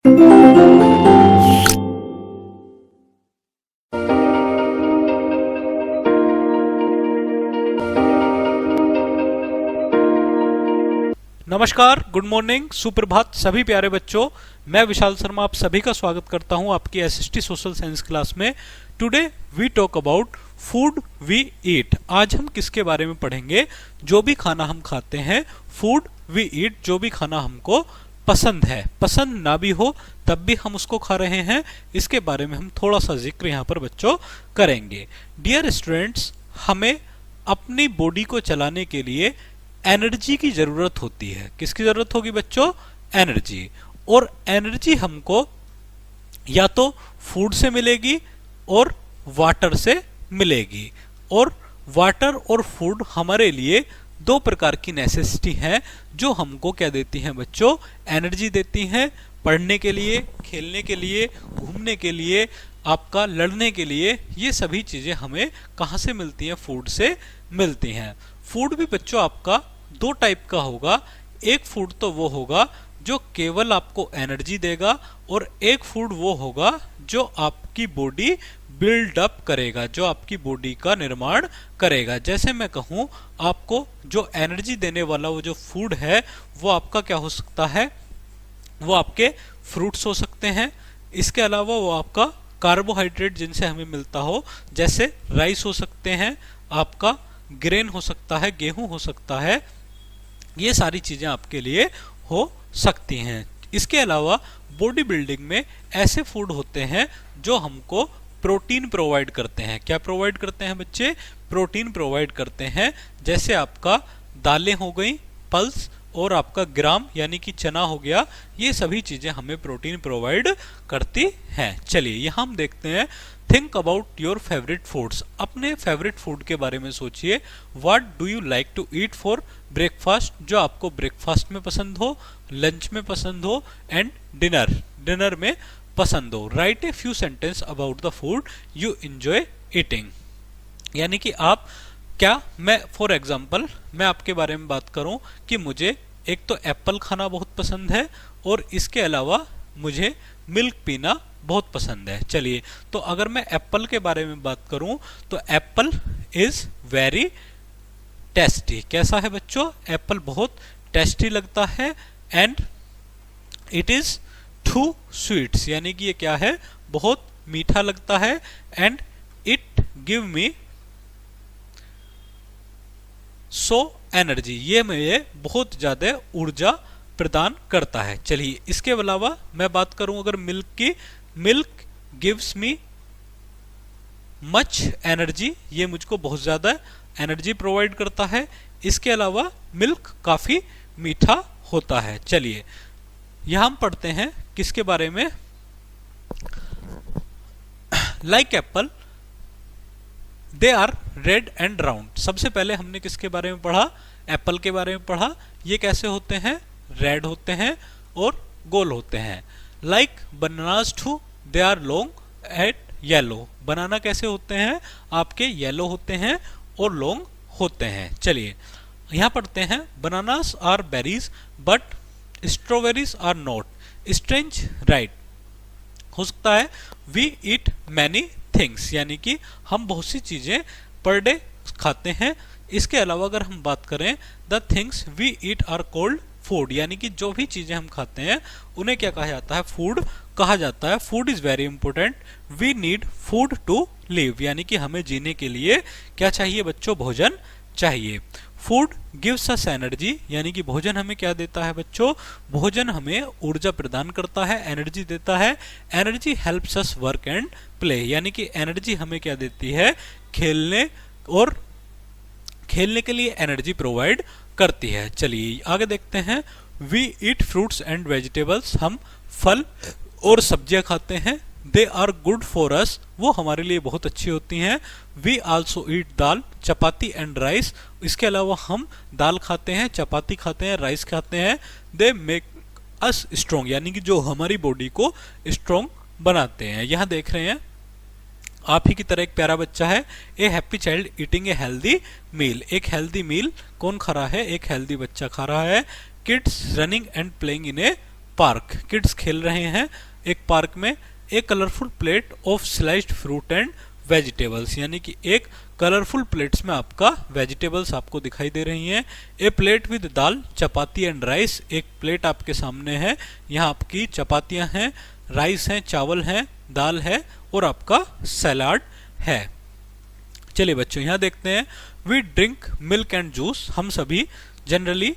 नमस्कार, good morning, सुप्रभात सभी प्यारे बच्चों। मैं विशाल शर्मा आप सभी का स्वागत करता हूं आपकी एसएसटी सोशल साइंस क्लास में। Today we talk about food we eat. आज हम किसके बारे में पढ़ेंगे? जो भी खाना हम खाते हैं, फूड वी ईट, जो भी खाना हमको पसंद है, पसंद ना भी हो तब भी हम उसको खा रहे हैं, इसके बारे में हम थोड़ा सा जिक्र यहाँ पर बच्चों करेंगे। डियर स्टूडेंट्स, हमें अपनी बॉडी को चलाने के लिए एनर्जी की जरूरत होती है। किसकी जरूरत होगी बच्चों? एनर्जी। और एनर्जी हमको या तो फूड से मिलेगी और वाटर से मिलेगी। और वाटर और फूड हमारे लिए दो प्रकार की नेसेसिटी हैं जो हमको क्या देती हैं बच्चों? एनर्जी देती हैं। पढ़ने के लिए, खेलने के लिए, घूमने के लिए, आपका लड़ने के लिए, ये सभी चीजें हमें कहाँ से मिलती हैं? फूड से मिलती हैं। फूड भी बच्चों आपका दो टाइप का होगा। एक फूड तो वो होगा जो केवल आपको एनर्जी देगा, और एक फूड वो होगा जो आपकी बॉडी बिल्ड अप करेगा, जो आपकी बॉडी का निर्माण करेगा। जैसे मैं कहूँ, आपको जो एनर्जी देने वाला वो जो फूड है वो आपका क्या हो सकता है? वो आपके फ्रूट्स हो सकते हैं। इसके अलावा वो आपका कार्बोहाइड्रेट जिनसे हमें मिलता हो, जैसे राइस हो सकते हैं, आपका ग्रेन हो सकता है, गेहूं हो सकता है, ये सारी चीजें आपके लिए हो सकती हैं। इसके अलावा बॉडी बिल्डिंग में ऐसे फूड होते हैं जो हमको प्रोटीन प्रोवाइड करते हैं। क्या प्रोवाइड करते हैं बच्चे? प्रोटीन प्रोवाइड करते हैं। जैसे आपका दालें हो गई, पल्स, और आपका ग्राम यानी कि चना हो गया, ये सभी चीजें हमें प्रोटीन प्रोवाइड करती हैं। चलिए यहाँ हम देखते हैं। Think about your favourite foods. अपने फेवरेट फूड के बारे में सोचिए। What do you like to eat for breakfast? जो आपको ब्रेकफास्ट में पसंद हो, लंच में पसंद हो, एंड डिनर में पसंद हो। Right a few sentence about the food you enjoy eating. यानी कि आप क्या, मैं फॉर एग्जाम्पल मैं आपके बारे में बात करूं कि मुझे एक तो एप्पल खाना बहुत पसंद है, और इसके अलावा मुझे मिल्क पीना बहुत पसंद है। चलिए, तो अगर मैं एप्पल के बारे में बात करूं तो एप्पल इज वेरी टेस्टी। कैसा है बच्चों? एप्पल बहुत टेस्टी लगता है। And it is too sweets, यानी कि ये क्या है? बहुत मीठा लगता है। And it give me so energy, ये मुझे बहुत ज्यादा ऊर्जा प्रदान करता है। चलिए, इसके अलावा मैं बात करूं अगर मिल्क की, milk gives me much energy, ये मुझको बहुत ज्यादा एनर्जी प्रोवाइड करता है। इसके अलावा मिल्क काफी मीठा होता है। चलिए यहां हम पढ़ते हैं किसके बारे में? Like apple they are red and round. सबसे पहले हमने किसके बारे में पढ़ा? एप्पल के बारे में पढ़ा। ये कैसे होते हैं? रेड होते हैं और गोल होते हैं। Like bananas to they are long at yellow. Banana कैसे होते हैं? आपके येलो होते हैं और लॉन्ग होते हैं। चलिए यहां पढ़ते हैं। Bananas are berries but strawberries are not. Strange right हो सकता है। वी ईट मैनी थिंग्स, यानी कि हम बहुत सी चीजें पर डे खाते हैं। इसके अलावा अगर हम बात करें, the things we eat are called food, यानी कि जो भी चीजें हम खाते हैं उन्हें क्या कहा जाता है? फूड कहा जाता है। Food is very important. We need food to live, यानी कि हमें जीने के लिए क्या चाहिए बच्चों? भोजन चाहिए। फूड गिव्स अस एनर्जी, यानी कि भोजन हमें क्या देता है बच्चों? भोजन हमें ऊर्जा प्रदान करता है, एनर्जी देता है। Energy helps us work and play, यानी कि एनर्जी हमें क्या देती है? खेलने और खेलने के लिए एनर्जी प्रोवाइड करती है। चलिए आगे देखते हैं। We eat fruits and vegetables. हम फल और सब्जियां खाते हैं। They are good for us, वो हमारे लिए बहुत अच्छी होती हैं। We also eat dal, chapati and rice. इसके अलावा हम दाल खाते हैं, चपाती खाते हैं, राइस खाते हैं। दे मेक अस स्ट्रॉन्ग, यानी कि जो हमारी बॉडी को स्ट्रॉन्ग बनाते हैं। यहां देख रहे हैं आप ही की तरह एक प्यारा बच्चा है। A happy child eating a healthy meal. एक हेल्दी मील कौन खा रहा है? एक हेल्दी बच्चा खा रहा है। Kids running and playing in a park, kids खेल रहे हैं एक पार्क में। A colourful plate of sliced fruit and vegetables, यानी कि एक कलरफुल प्लेट्स में आपका वेजिटेबल्स आपको दिखाई दे रही हैं। A plate with dal, chapati and rice, एक प्लेट आपके सामने है, यहाँ आपकी चपातियां हैं, राइस हैं, चावल हैं, दाल है और आपका सलाद है। चलिए बच्चों यहाँ देखते हैं, we drink milk and juice, हम सभी जनरली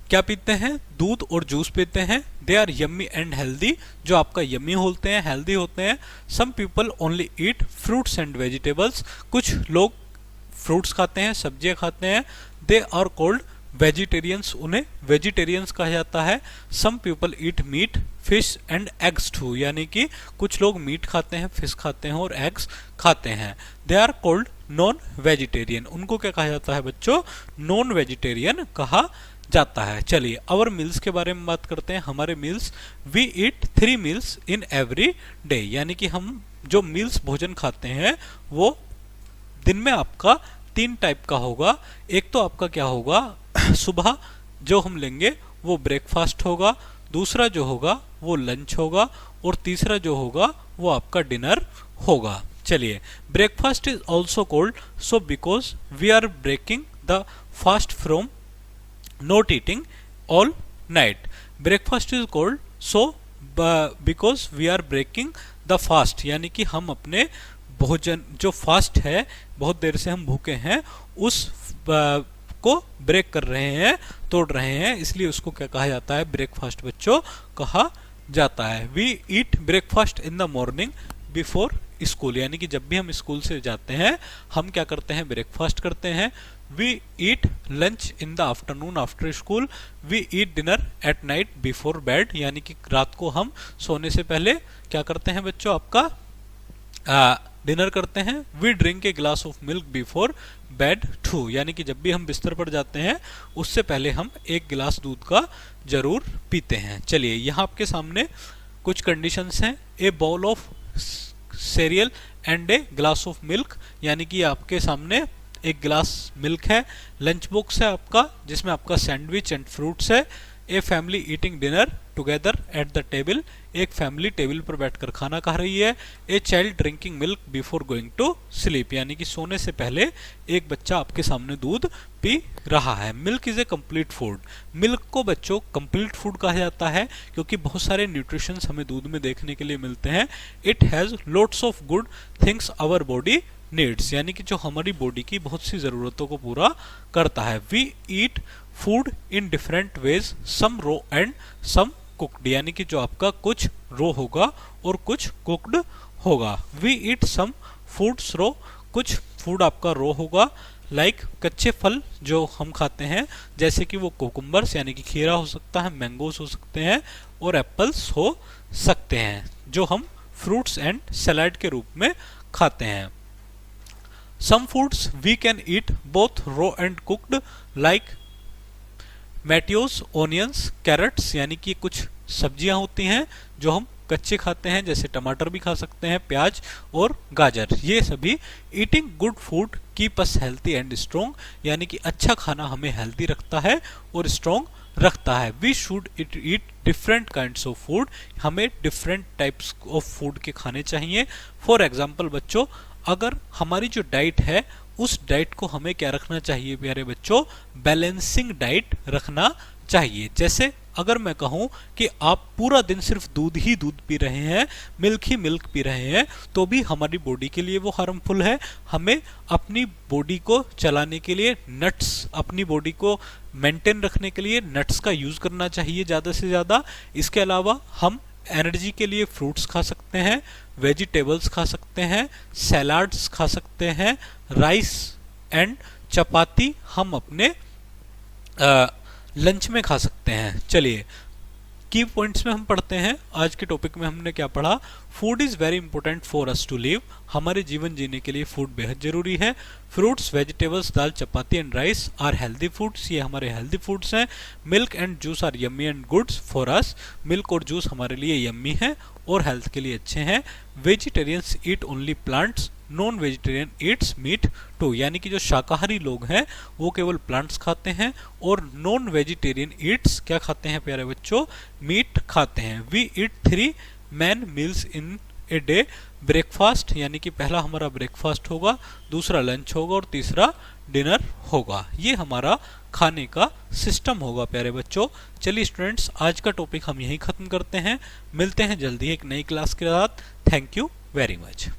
क्या पीते हैं, दूध और जूस पीते हैं। They are yummy and healthy, जो आपका यम्मी होते हैं, हेल्दी होते हैं। Some people only eat fruits and vegetables, कुछ लोग फ्रूट्स खाते हैं, सब्जियां खाते हैं। दे आर कॉल्ड वेजिटेरियंस, उन्हें वेजिटेरियंस कहा जाता है। Some people eat meat, fish and eggs too, यानी कि कुछ लोग मीट खाते हैं, फिश खाते हैं और एग्स खाते हैं। They are called non vegetarian, उनको क्या कहा जाता है बच्चों, नॉन वेजिटेरियन कहा जाता है। चलिए अवर मील्स के बारे में बात करते हैं। हमारे meals, we eat 3 meals in every day, यानी कि हम जो मील्स भोजन खाते हैं वो दिन में आपका 3 टाइप का होगा। एक तो आपका क्या होगा, सुबह जो हम लेंगे वो ब्रेकफास्ट होगा, दूसरा जो होगा वो लंच होगा और तीसरा जो होगा वो आपका डिनर होगा। चलिए, breakfast is also called so because we are breaking the fast from not eating all night. Breakfast is called so because we are breaking the fast, यानी कि हम अपने भोजन जो फास्ट है, बहुत देर से हम भूखे हैं, उस को ब्रेक कर रहे हैं, तोड़ रहे हैं, इसलिए उसको क्या कहा जाता है, ब्रेकफास्ट बच्चों कहा जाता है। We eat breakfast in the morning before school, यानी कि जब भी हम स्कूल से जाते हैं हम क्या करते हैं, ब्रेकफास्ट करते हैं। We eat lunch in the afternoon after school, we eat dinner at night before bed, यानी कि रात को हम सोने से पहले क्या करते हैं बच्चों, आपका डिनर करते हैं। We drink a glass of milk before bed too, यानी कि जब भी हम बिस्तर पर जाते हैं उससे पहले हम एक गिलास दूध का जरूर पीते हैं। चलिए यहाँ आपके सामने कुछ कंडीशंस हैं। A bowl of cereal and a glass of milk, यानी कि आपके सामने एक गिलास मिल्क है। लंच बॉक्स है आपका जिसमें आपका सैंडविच एंड फ्रूट्स है। A family eating dinner together at the table, एक फैमिली टेबल पर बैठकर खाना खा रही है। A child drinking milk before going to sleep, यानी कि सोने से पहले एक बच्चा आपके सामने दूध पी रहा है। Milk is a complete food, milk को बच्चों कंप्लीट फूड कहा जाता है क्योंकि बहुत सारे न्यूट्रिशंस हमें दूध में देखने के लिए मिलते हैं। It has lots of good things our body needs, यानी कि जो हमारी बॉडी की बहुत सी जरूरतों को पूरा करता है। We eat food in different ways, some raw and some cooked, यानी कि जो आपका कुछ रो होगा और कुछ कुक्ड होगा। वी ईट सम फूड्स रो, कुछ फूड आपका रो होगा। लाइक कच्चे फल जो हम खाते हैं जैसे कि वो कोकुम्बर्स, यानी कि खीरा हो सकता है, मैंगोस हो सकते हैं और एप्पल्स हो सकते हैं, जो हम फ्रूट्स एंड सलाद के रूप में खाते हैं। Some foods we can eat both raw and cooked, like tomatoes, onions, carrots, यानी कि कुछ सब्जियां होती हैं जो हम कच्चे खाते हैं, जैसे टमाटर भी खा सकते हैं, प्याज और गाजर। ये सभी eating good food keep us healthy and strong, यानी कि अच्छा खाना हमें हेल्थी रखता है और स्ट्रॉन्ग रखता है। We should eat different kinds of food, हमें डिफरेंट टाइप्स ऑफ फूड के खाने चाहिए। फॉर एग्जाम्पल बच्चों, अगर हमारी जो डाइट है उस डाइट को हमें क्या रखना चाहिए प्यारे बच्चों, बैलेंसिंग डाइट रखना चाहिए। जैसे अगर मैं कहूं कि आप पूरा दिन सिर्फ दूध ही दूध पी रहे हैं, मिल्क ही मिल्क पी रहे हैं, तो भी हमारी बॉडी के लिए वो हार्मफुल है। हमें अपनी बॉडी को चलाने के लिए नट्स, अपनी बॉडी को मेंटेन रखने के लिए नट्स का यूज करना चाहिए ज़्यादा से ज़्यादा। इसके अलावा हम एनर्जी के लिए फ्रूट्स खा सकते हैं, वेजिटेबल्स खा सकते हैं, सैलाड्स खा सकते हैं, राइस एंड चपाती हम अपने लंच में खा सकते हैं। चलिए की पॉइंट्स में हम पढ़ते हैं। आज के टॉपिक में हमने क्या पढ़ा, food is very important for us to live, हमारे जीवन जीने के लिए फूड बेहद जरूरी है। Fruits, vegetables, dal, chapati and rice are healthy foods, ये हमारे हेल्दी फूड्स हैं। Milk and juice are yummy and goods for us, milk और जूस हमारे लिए यम्मी है और हेल्थ के लिए अच्छे हैं। Vegetarians eat only plants, non vegetarian eats meat too, यानी कि जो शाकाहारी लोग हैं वो केवल प्लांट्स खाते हैं और नॉन वेजिटेरियन ईट्स क्या खाते हैं प्यारे बच्चों, मीट खाते हैं। We eat 3 main meals in a day, breakfast यानी कि पहला हमारा ब्रेकफास्ट होगा, दूसरा लंच होगा और तीसरा डिनर होगा। ये हमारा खाने का सिस्टम होगा प्यारे बच्चों। चलिए स्टूडेंट्स, आज का टॉपिक हम यहीं खत्म करते हैं, मिलते हैं जल्दी एक नई क्लास के साथ। Thank you very much.